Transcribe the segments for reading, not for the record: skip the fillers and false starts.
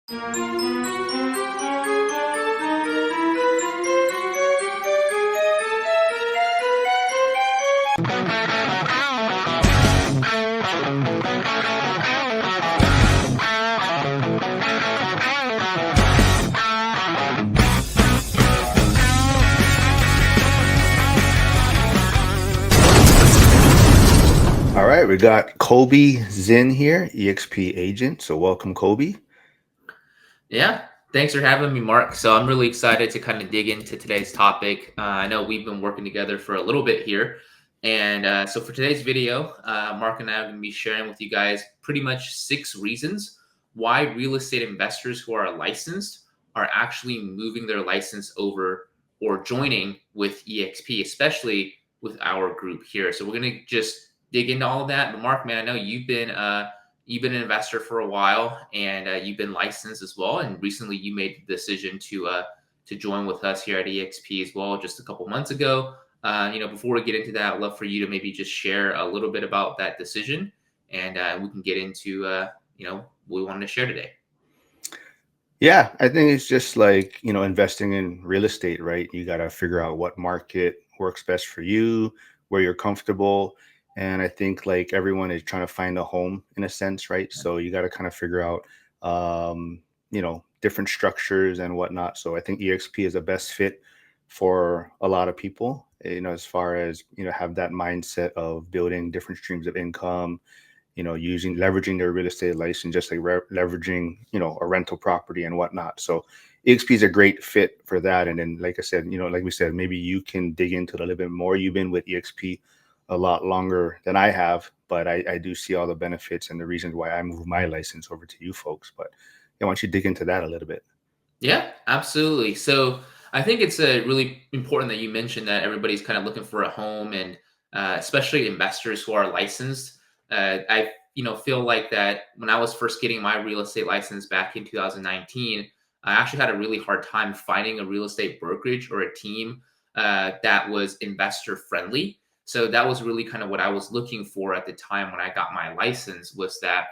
All right, we got Kobe Zinn here, eXp agent. So welcome, Kobe. Yeah, thanks for having me, Mark. So I'm really excited to kind of dig into today's topic. I know we've been working together for a little bit here. And so for today's video, Mark and I are going to be sharing with you guys pretty much 6 reasons why real estate investors who are licensed are actually moving their license over or joining with eXp, especially with our group here. So we're going to just dig into all of that. But Mark, man, I know you've been an investor for a while, and you've been licensed as well. And recently, you made the decision to join with us here at eXp as well, just a couple months ago. Before we get into that, I'd love for you to maybe just share a little bit about that decision, and we can get into what we wanted to share today. Yeah, I think it's just like, investing in real estate, right? You got to figure out what market works best for you, where you're comfortable. And I think like everyone is trying to find a home in a sense, right? So you got to kind of figure out, different structures and whatnot. So I think EXP is the best fit for a lot of people, as far as, have that mindset of building different streams of income, leveraging their real estate license, just like leveraging, a rental property and whatnot. So EXP is a great fit for that. And then, like I said, like we said, maybe you can dig into it a little bit more. You've been with EXP a lot longer than I have, but I do see all the benefits and the reasons why I moved my license over to you folks. But yeah, why don't you dig into that a little bit? Yeah, absolutely. So I think it's really important that you mentioned that everybody's kind of looking for a home, and especially investors who are licensed. I feel like that when I was first getting my real estate license back in 2019, I actually had a really hard time finding a real estate brokerage or a team that was investor friendly. So that was really kind of what I was looking for at the time when I got my license, was that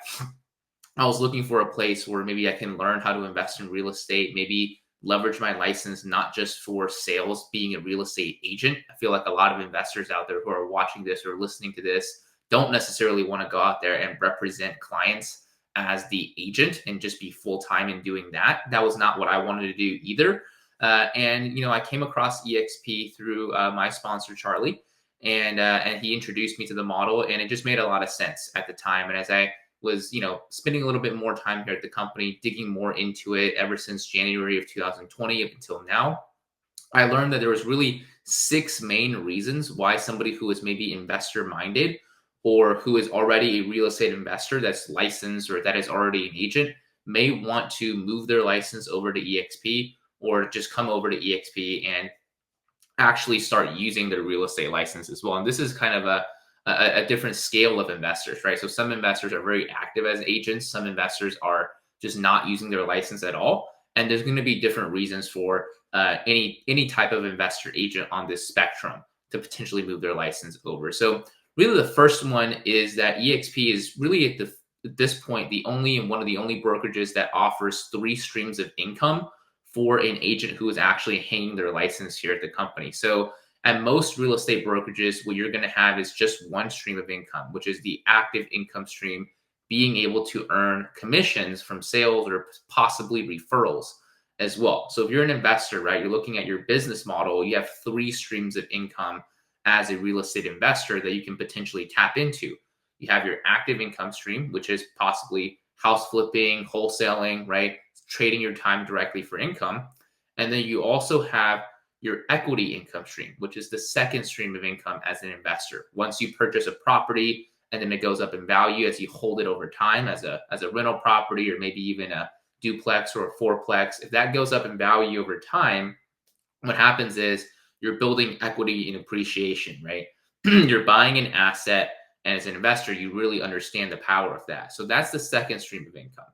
I was looking for a place where maybe I can learn how to invest in real estate, maybe leverage my license not just for sales, being a real estate agent. I feel like a lot of investors out there who are watching this or listening to this don't necessarily want to go out there and represent clients as the agent and just be full time in doing that. That was not what I wanted to do either. I came across eXp through my sponsor Charlie, and he introduced me to the model, and it just made a lot of sense at the time. And as I was, spending a little bit more time here at the company, digging more into it ever since January of 2020 up until now, I learned that there was really 6 main reasons why somebody who is maybe investor minded, or who is already a real estate investor that's licensed or that is already an agent, may want to move their license over to EXP, or just come over to EXP and actually start using their real estate license as well. And this is kind of a different scale of investors, right? So some investors are very active as agents. Some investors are just not using their license at all. And there's going to be different reasons for any type of investor agent on this spectrum to potentially move their license over. So really, the first one is that EXP is really at this point one of the only brokerages that offers 3 streams of income for an agent who is actually hanging their license here at the company. So at most real estate brokerages, what you're going to have is just one stream of income, which is the active income stream, being able to earn commissions from sales or possibly referrals as well. So if you're an investor, right, you're looking at your business model, you have 3 streams of income as a real estate investor that you can potentially tap into. You have your active income stream, which is possibly house flipping, wholesaling, right, trading your time directly for income. And then you also have your equity income stream, which is the second stream of income as an investor. Once you purchase a property and then it goes up in value as you hold it over time as a rental property, or maybe even a duplex or a fourplex, if that goes up in value over time, what happens is you're building equity in appreciation, right? You're buying an asset, and as an investor, you really understand the power of that. So that's the second stream of income.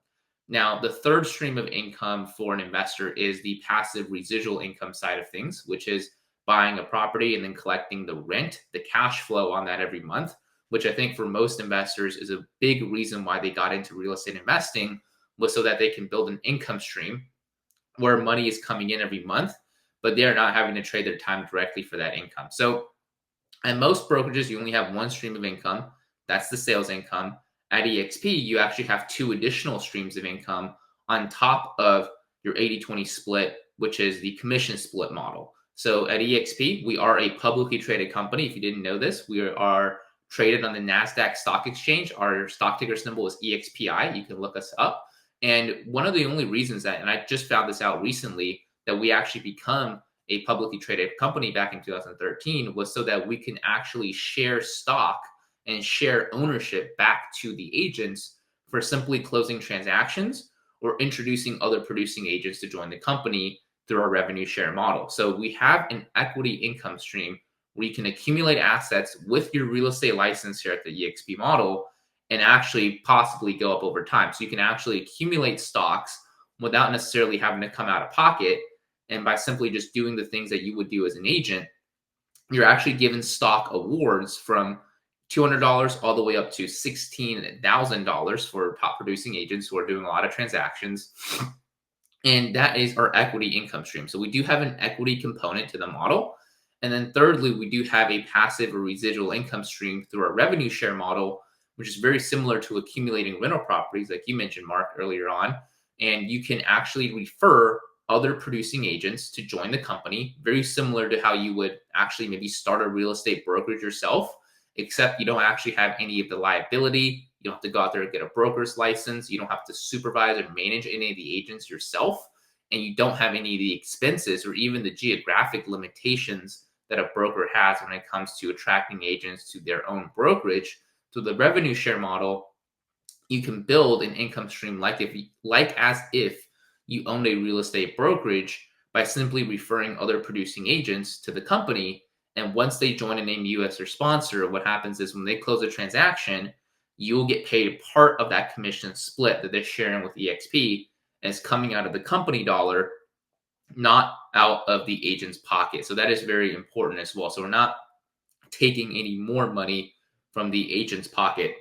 Now, the third stream of income for an investor is the passive residual income side of things, which is buying a property and then collecting the rent, the cash flow on that every month, which I think for most investors is a big reason why they got into real estate investing, was so that they can build an income stream where money is coming in every month, but they're not having to trade their time directly for that income. So at most brokerages, you only have one stream of income. That's the sales income. At eXp, you actually have two additional streams of income on top of your 80-20 split, which is the commission split model. So at eXp, we are a publicly traded company. If you didn't know this, we are traded on the NASDAQ stock exchange. Our stock ticker symbol is EXPI. You can look us up. And one of the only reasons that, and I just found this out recently, that we actually become a publicly traded company back in 2013 was so that we can actually share stock and share ownership back to the agents for simply closing transactions or introducing other producing agents to join the company through our revenue share model. So we have an equity income stream where you can accumulate assets with your real estate license here at the eXp model and actually possibly go up over time. So you can actually accumulate stocks without necessarily having to come out of pocket. And by simply just doing the things that you would do as an agent, you're actually given stock awards from $200 all the way up to $16,000 for top producing agents who are doing a lot of transactions. And that is our equity income stream. So we do have an equity component to the model. And then thirdly, we do have a passive or residual income stream through our revenue share model, which is very similar to accumulating rental properties, like you mentioned, Mark, earlier on. And you can actually refer other producing agents to join the company, very similar to how you would actually maybe start a real estate brokerage yourself, except you don't actually have any of the liability. You don't have to go out there and get a broker's license. You don't have to supervise or manage any of the agents yourself. And you don't have any of the expenses or even the geographic limitations that a broker has when it comes to attracting agents to their own brokerage. So the revenue share model, you can build an income stream like as if you owned a real estate brokerage by simply referring other producing agents to the company. And once they join a named US or sponsor, what happens is when they close a transaction, you'll get paid part of that commission split that they're sharing with eXp, and it's coming out of the company dollar, not out of the agent's pocket. So that is very important as well. So we're not taking any more money from the agent's pocket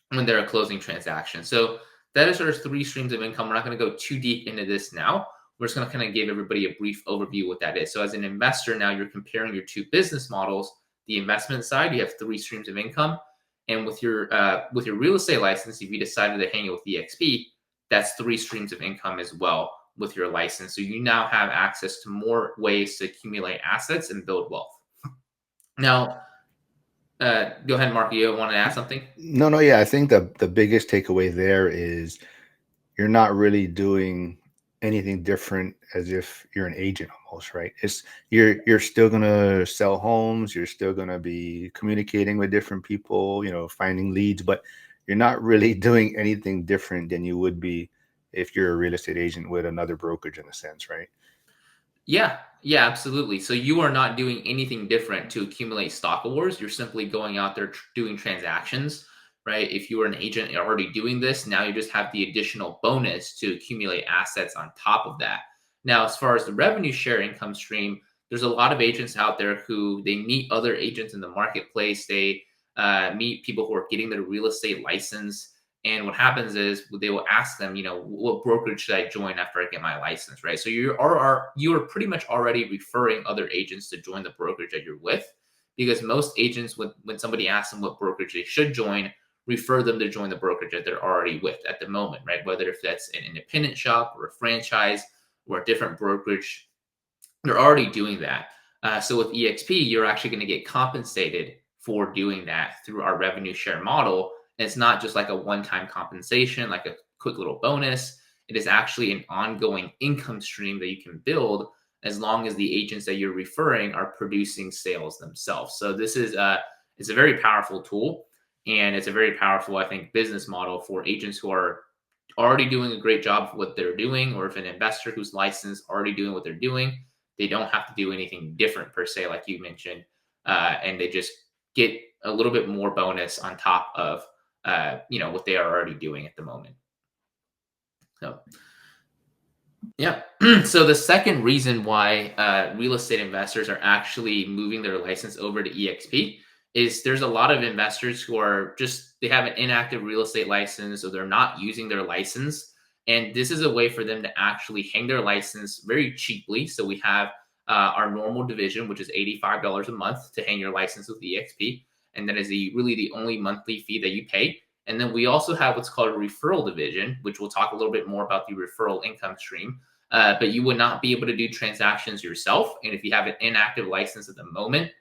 when they're a closing transaction. So that is our three streams of income. We're not going to go too deep into this now. We're just going to kind of give everybody a brief overview of what that is. So as an investor, now you're comparing your two business models. The investment side, you have three streams of income. And with your real estate license, if you decided to hang it with eXp, that's three streams of income as well with your license. So you now have access to more ways to accumulate assets and build wealth. Now, go ahead, Mark. You want to add something? No, yeah. I think the biggest takeaway there is you're not really doing anything different as if you're an agent almost, right? It's you're still gonna sell homes, you're still gonna be communicating with different people, finding leads, but you're not really doing anything different than you would be if you're a real estate agent with another brokerage in a sense, right? Yeah, yeah, absolutely. So you are not doing anything different to accumulate stock awards. You're simply going out there doing transactions, right? If you were an agent and already doing this, now you just have the additional bonus to accumulate assets on top of that. Now, as far as the revenue share income stream, there's a lot of agents out there who they meet other agents in the marketplace. They meet people who are getting their real estate license. And what happens is they will ask them, what brokerage should I join after I get my license, right? So you are pretty much already referring other agents to join the brokerage that you're with, because most agents, when somebody asks them what brokerage they should join, refer them to join the brokerage that they're already with at the moment, right? Whether if that's an independent shop or a franchise or a different brokerage, they're already doing that. So with eXp, you're actually going to get compensated for doing that through our revenue share model. And it's not just like a one-time compensation, like a quick little bonus. It is actually an ongoing income stream that you can build as long as the agents that you're referring are producing sales themselves. So this is it's a very powerful tool, and it's a very powerful, I think, business model for agents who are already doing a great job of what they're doing, or if an investor who's licensed already doing what they're doing, they don't have to do anything different per se, like you mentioned, and they just get a little bit more bonus on top of what they are already doing at the moment. So yeah. So the second reason why real estate investors are actually moving their license over to eXp is there's a lot of investors who are they have an inactive real estate license, or they're not using their license. And this is a way for them to actually hang their license very cheaply. So we have our normal division, which is $85 a month to hang your license with eXp. And that is really the only monthly fee that you pay. And then we also have what's called a referral division, which we'll talk a little bit more about the referral income stream. But you would not be able to do transactions yourself. And if you have an inactive license at the moment,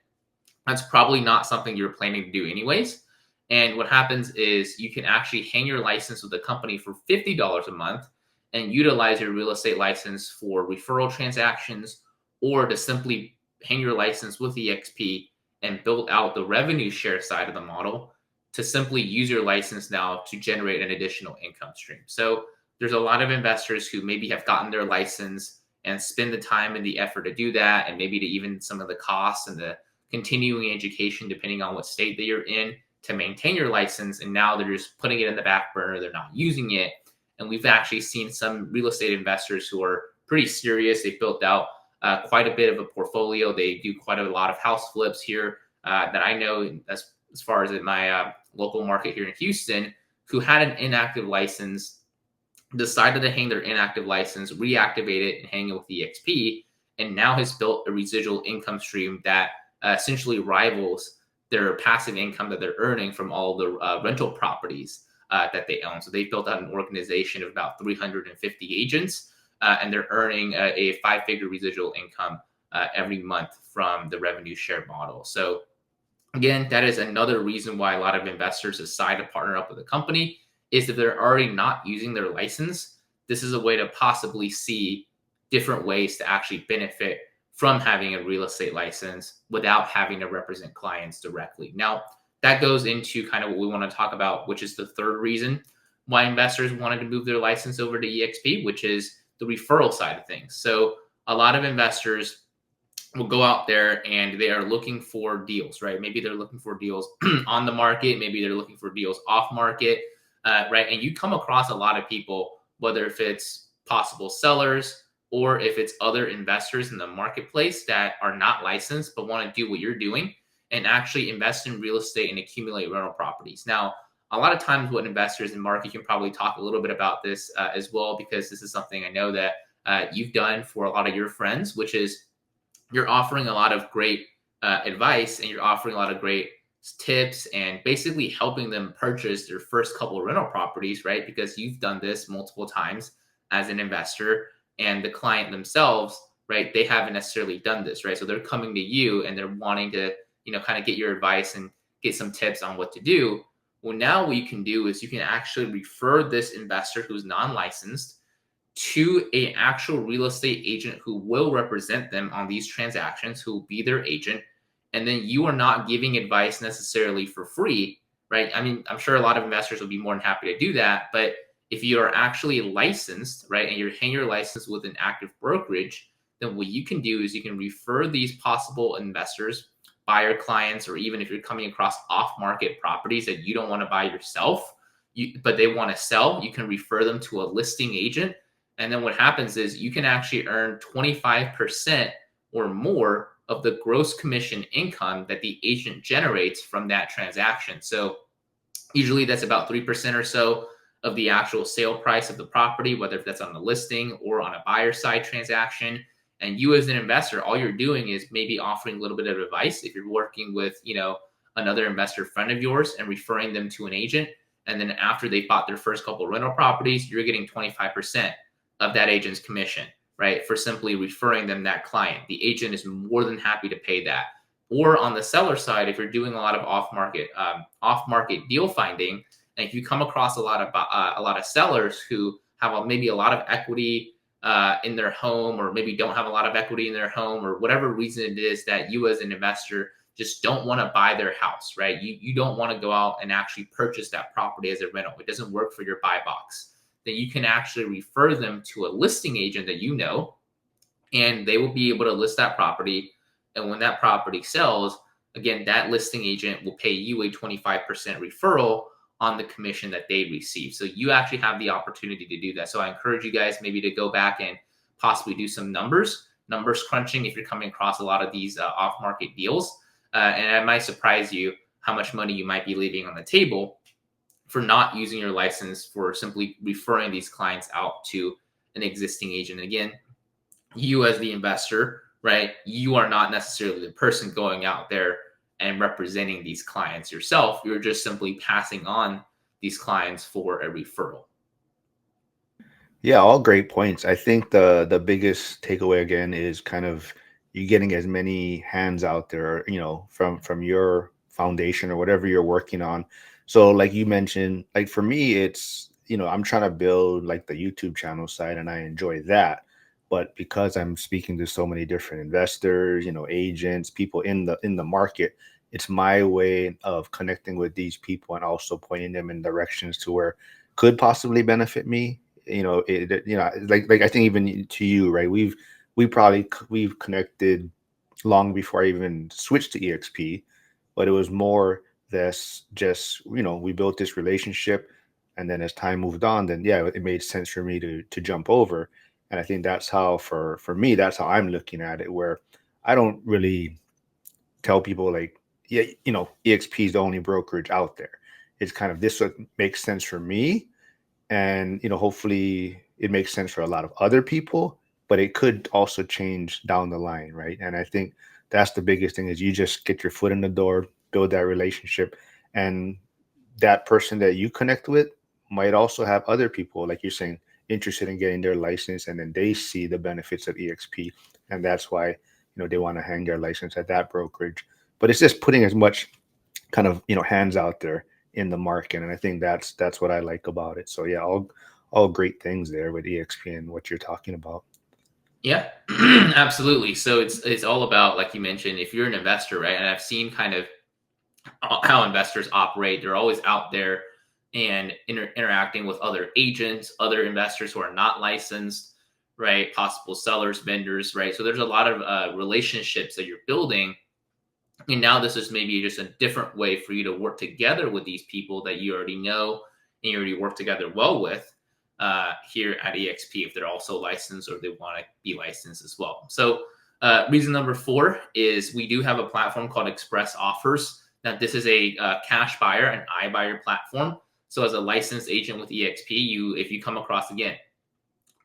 that's probably not something you're planning to do anyways. And what happens is you can actually hang your license with a company for $50 a month and utilize your real estate license for referral transactions, or to simply hang your license with eXp and build out the revenue share side of the model to simply use your license now to generate an additional income stream. So there's a lot of investors who maybe have gotten their license and spend the time and the effort to do that, and maybe to even some of the costs and the continuing education, depending on what state that you're in, to maintain your license. And now they're just putting it in the back burner. They're not using it. And we've actually seen some real estate investors who are pretty serious. They've built out quite a bit of a portfolio. They do quite a lot of house flips here that I know, as far as in my local market here in Houston, who had an inactive license, decided to hang their inactive license, reactivate it, and hang it with eXp, and now has built a residual income stream that essentially rivals their passive income that they're earning from all the rental properties that they own. So they've built out an organization of about 350 agents, and they're earning a five-figure residual income every month from the revenue share model. So again, that is another reason why a lot of investors decide to partner up with a company, is if they're already not using their license, this is a way to possibly see different ways to actually benefit from having a real estate license without having to represent clients directly. Now, that goes into kind of what we want to talk about, which is the third reason why investors wanted to move their license over to eXp, which is the referral side of things. So a lot of investors will go out there and they are looking for deals, right? Maybe they're looking for deals on the market. Maybe they're looking for deals off market, right? And you come across a lot of people, whether if it's possible sellers or if it's other investors in the marketplace that are not licensed but want to do what you're doing and actually invest in real estate and accumulate rental properties. Now, a lot of times what investors in market, you can probably talk a little bit about this as well, because this is something I know that you've done for a lot of your friends, which is you're offering a lot of great advice, and you're offering a lot of great tips and basically helping them purchase their first couple of rental properties, right? Because you've done this multiple times as an investor, and the client themselves, right? They haven't necessarily done this, right? So they're coming to you and they're wanting to, kind of get your advice and get some tips on what to do. Well, now what you can do is you can actually refer this investor who's non-licensed to an actual real estate agent who will represent them on these transactions, who will be their agent. And then you are not giving advice necessarily for free, right? I mean, I'm sure a lot of investors will be more than happy to do that. But if you are actually licensed, right, and you're hanging your license with an active brokerage, then what you can do is you can refer these possible investors, buyer clients, or even if you're coming across off-market properties that you don't want to buy yourself, but they want to sell, you can refer them to a listing agent. And then what happens is you can actually earn 25% or more of the gross commission income that the agent generates from that transaction. So usually that's about 3% or so of the actual sale price of the property, whether if that's on the listing or on a buyer side transaction. And you as an investor, all you're doing is maybe offering a little bit of advice. If you're working with, another investor friend of yours and referring them to an agent, and then after they bought their first couple of rental properties, you're getting 25% of that agent's commission, right? For simply referring them that client. The agent is more than happy to pay that. Or on the seller side, if you're doing a lot of off-market deal finding, and if you come across a lot of sellers who have maybe a lot of equity in their home, or maybe don't have a lot of equity in their home, or whatever reason it is that you as an investor just don't want to buy their house, right? You don't want to go out and actually purchase that property as a rental. It doesn't work for your buy box. Then you can actually refer them to a listing agent that you know, and they will be able to list that property. And when that property sells, again, that listing agent will pay you a 25% referral on the commission that they receive. So you actually have the opportunity to do that. So I encourage you guys maybe to go back and possibly do some numbers crunching if you're coming across a lot of these off-market deals. And it might surprise you how much money you might be leaving on the table for not using your license for simply referring these clients out to an existing agent. Again, you as the investor, right? You are not necessarily the person going out there and representing these clients yourself. You're just simply passing on these clients for a referral. Yeah, all great points. I think the biggest takeaway again is kind of you getting as many hands out there, from your foundation or whatever you're working on. So like you mentioned, like for me, it's, I'm trying to build like the YouTube channel side and I enjoy that. But because I'm speaking to so many different investors, agents, people in the market, it's my way of connecting with these people and also pointing them in directions to where could possibly benefit me. Like I think even to you, right, we've connected long before I even switched to EXP, but it was more this just, we built this relationship, and then as time moved on, then yeah, it made sense for me to jump over. And I think that's how, for me, that's how I'm looking at it, where I don't really tell people like, yeah, EXP is the only brokerage out there. It's kind of this what makes sense for me, and hopefully it makes sense for a lot of other people, but it could also change down the line, right? And I think that's the biggest thing, is you just get your foot in the door, build that relationship, and that person that you connect with might also have other people, like you're saying, interested in getting their license, and then they see the benefits of EXP, and that's why they want to hang their license at that brokerage. But it's just putting as much kind of hands out there in the market, and I think that's what I like about it. So yeah, all great things there with EXP and what you're talking about. Yeah, absolutely. So it's all about, like you mentioned, if you're an investor, right? And I've seen kind of how investors operate. They're always out there and interacting with other agents, other investors who are not licensed, right? Possible sellers, vendors, right? So there's a lot of relationships that you're building. And now this is maybe just a different way for you to work together with these people that you already know and you already work together well with here at EXP, if they're also licensed or they want to be licensed as well. So reason number 4 is we do have a platform called Express Offers. Now, this is a cash buyer and iBuyer platform. So as a licensed agent with EXP, if you come across, again,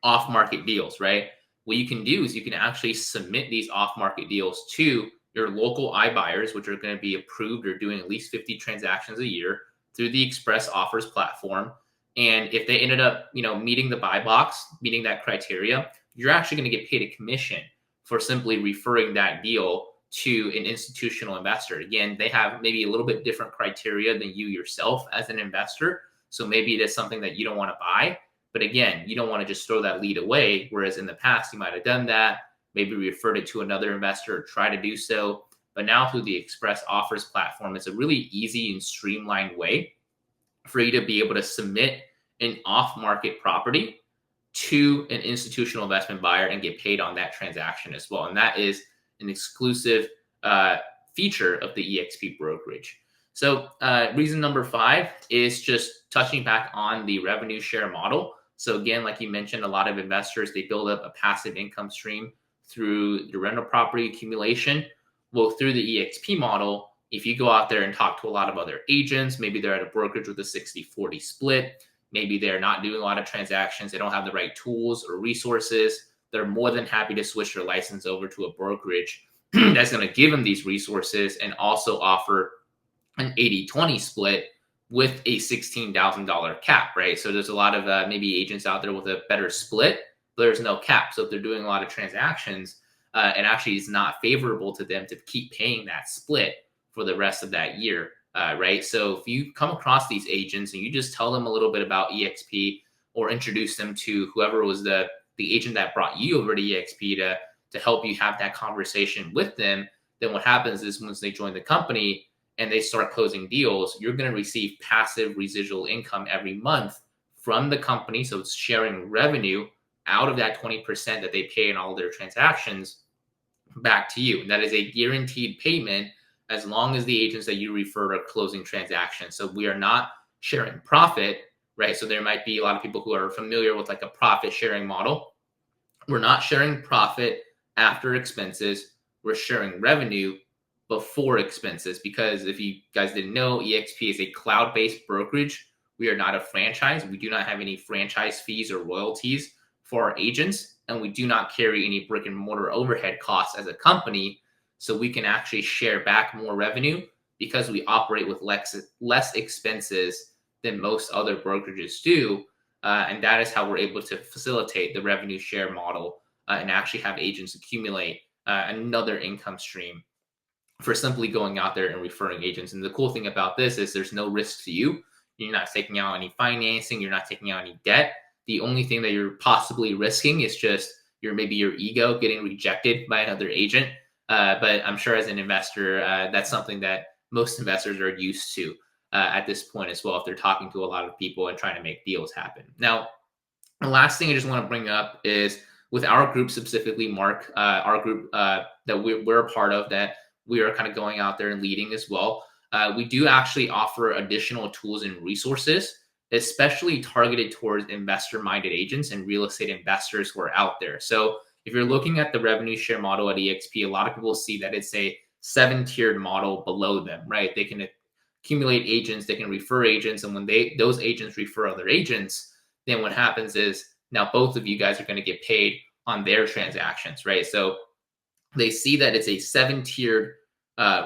off-market deals, right? What you can do is you can actually submit these off-market deals to your local iBuyers, which are going to be approved or doing at least 50 transactions a year through the Express Offers platform. And if they ended up, meeting the buy box, meeting that criteria, you're actually going to get paid a commission for simply referring that deal to an institutional investor. Again, they have maybe a little bit different criteria than you yourself as an investor. So maybe it is something that you don't want to buy. But again, you don't want to just throw that lead away. Whereas in the past, you might have done that, maybe referred it to another investor or try to do so. But now through the Express Offers platform, it's a really easy and streamlined way for you to be able to submit an off-market property to an institutional investment buyer and get paid on that transaction as well. And that is an exclusive feature of the eXp brokerage. So reason number 5 is just touching back on the revenue share model. So again, like you mentioned, a lot of investors, they build up a passive income stream through the rental property accumulation. Well, through the eXp model, if you go out there and talk to a lot of other agents, maybe they're at a brokerage with a 60-40 split, maybe they're not doing a lot of transactions, they don't have the right tools or resources, they're more than happy to switch their license over to a brokerage that's going to give them these resources and also offer an 80-20 split with a $16,000 cap, right? So there's a lot of maybe agents out there with a better split, but there's no cap. So if they're doing a lot of transactions, it actually is not favorable to them to keep paying that split for the rest of that year, right? So if you come across these agents and you just tell them a little bit about EXP or introduce them to whoever was the agent that brought you over to EXP to help you have that conversation with them, then what happens is once they join the company and they start closing deals, you're going to receive passive residual income every month from the company. So it's sharing revenue out of that 20% that they pay in all their transactions back to you. And that is a guaranteed payment as long as the agents that you refer are closing transactions. So we are not sharing profit, right? So there might be a lot of people who are familiar with like a profit sharing model. We're not sharing profit after expenses. We're sharing revenue before expenses, because if you guys didn't know, eXp is a cloud-based brokerage We are not a franchise. We do not have any franchise fees or royalties for our agents, and we do not carry any brick and mortar overhead costs as a company. So we can actually share back more revenue because we operate with less expenses than most other brokerages do. And that is how we're able to facilitate the revenue share model and actually have agents accumulate another income stream for simply going out there and referring agents. And the cool thing about this is there's no risk to you. You're not taking out any financing, you're not taking out any debt. The only thing that you're possibly risking is just maybe your ego getting rejected by another agent. But I'm sure as an investor, that's something that most investors are used to at this point as well, if they're talking to a lot of people and trying to make deals happen. Now, the last thing I just want to bring up is with our group specifically, Mark, our group that we're a part of, that we are kind of going out there and leading as well. We do actually offer additional tools and resources, especially targeted towards investor-minded agents and real estate investors who are out there. So if you're looking at the revenue share model at eXp, a lot of people see that it's a 7-tiered model below them, right? They can accumulate agents, they can refer agents, and when those agents refer other agents, then what happens is now both of you guys are going to get paid on their transactions, right? So they see that it's a 7-tiered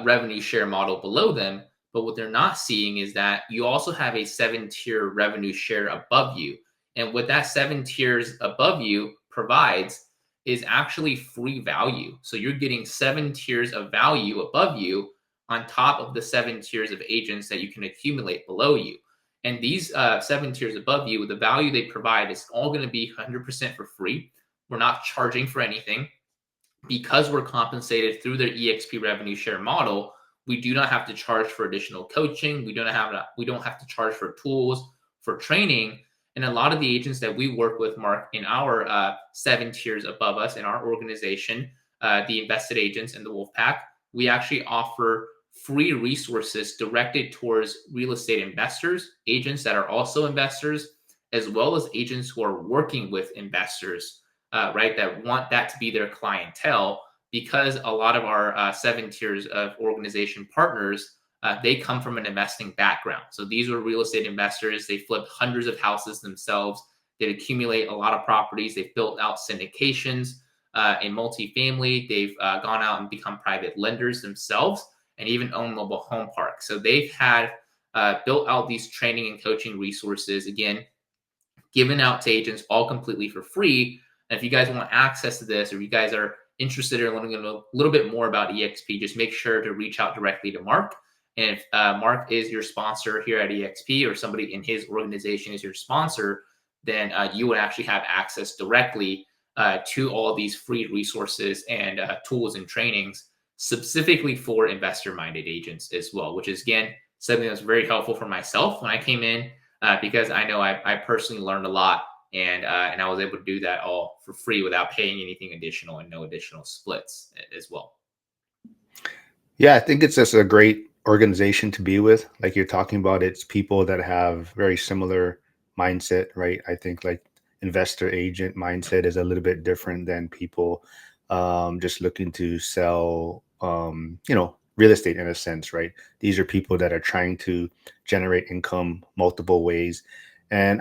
revenue share model below them, but what they're not seeing is that you also have a 7-tier revenue share above you. And what that 7 tiers above you provides is actually free value. So you're getting 7 tiers of value above you on top of the 7 tiers of agents that you can accumulate below you. And these 7 tiers above you, the value they provide is all going to be 100% for free. We're not charging for anything. Because we're compensated through their eXp revenue share model, we do not have to charge for additional coaching. We don't have to charge for tools, for training. And a lot of the agents that we work with, Mark, in our 7 tiers above us in our organization, the invested agents and the Wolf Pack, we actually offer free resources directed towards real estate investors, agents that are also investors, as well as agents who are working with investors, right, that want that to be their clientele, because a lot of our 7 tiers of organization partners, they come from an investing background. So these are real estate investors. They flipped hundreds of houses themselves. They accumulate a lot of properties. They've built out syndications in multifamily. They've gone out and become private lenders themselves and even own mobile home parks. So they've had built out these training and coaching resources, again, given out to agents all completely for free. And if you guys want access to this, or you guys are interested in learning a little bit more about eXp, just make sure to reach out directly to Mark. And if Mark is your sponsor here at eXp, or somebody in his organization is your sponsor, then you would actually have access directly to all of these free resources and tools and trainings specifically for investor-minded agents as well, which is, again, something that's very helpful for myself when I came in, because I know I personally learned a lot, and I was able to do that all for free without paying anything additional and no additional splits as well. Yeah, I think it's just a great organization to be with. Like you're talking about, it's people that have very similar mindset, right? I think like investor agent mindset is a little bit different than people just looking to sell, real estate in a sense, right? These are people that are trying to generate income multiple ways. And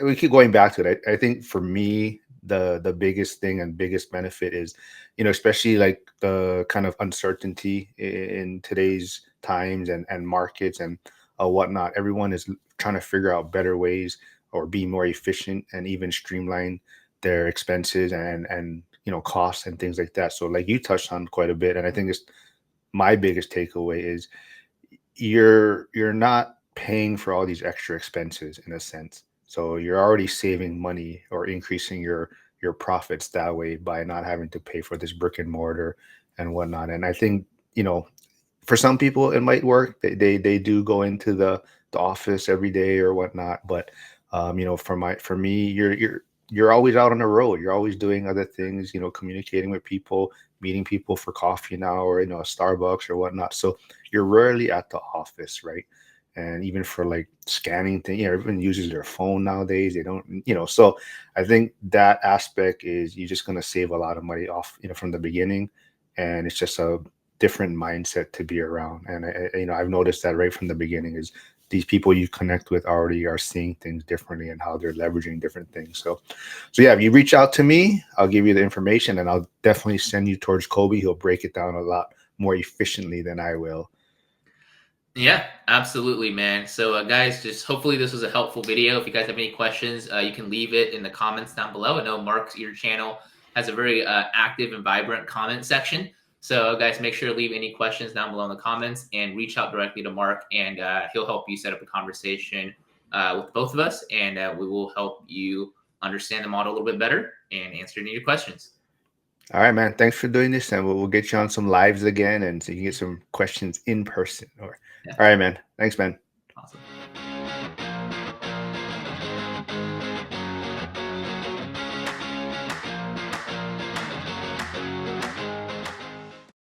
we keep going back to it. I think for me, the biggest thing and biggest benefit is, especially like the kind of uncertainty in today's times and markets and whatnot. Everyone is trying to figure out better ways or be more efficient and even streamline their expenses and costs and things like that. So like you touched on quite a bit, and I think it's my biggest takeaway is you're not paying for all these extra expenses in a sense. So you're already saving money or increasing your profits that way by not having to pay for this brick and mortar and whatnot. And I think, for some people it might work. They do go into the office every day or whatnot. But for me, you're always out on the road. You're always doing other things, communicating with people, meeting people for coffee now, or a Starbucks or whatnot. So you're rarely at the office, right? And even for like scanning things, everyone uses their phone nowadays. They don't, so I think that aspect is you're just going to save a lot of money off, from the beginning. And it's just a different mindset to be around. And I've noticed that right from the beginning is these people you connect with already are seeing things differently and how they're leveraging different things. So yeah, if you reach out to me, I'll give you the information, and I'll definitely send you towards Kobe. He'll break it down a lot more efficiently than I will. Yeah, absolutely, man. So, guys, just hopefully this was a helpful video. If you guys have any questions, you can leave it in the comments down below. I know Mark's your channel has a very active and vibrant comment section. So, guys, make sure to leave any questions down below in the comments and reach out directly to Mark, and he'll help you set up a conversation with both of us, and we will help you understand the model a little bit better and answer any of your questions. All right, man. Thanks for doing this, and we'll get you on some lives again, and so you can get some questions in person. All Yeah, right, man. Thanks, man. awesome.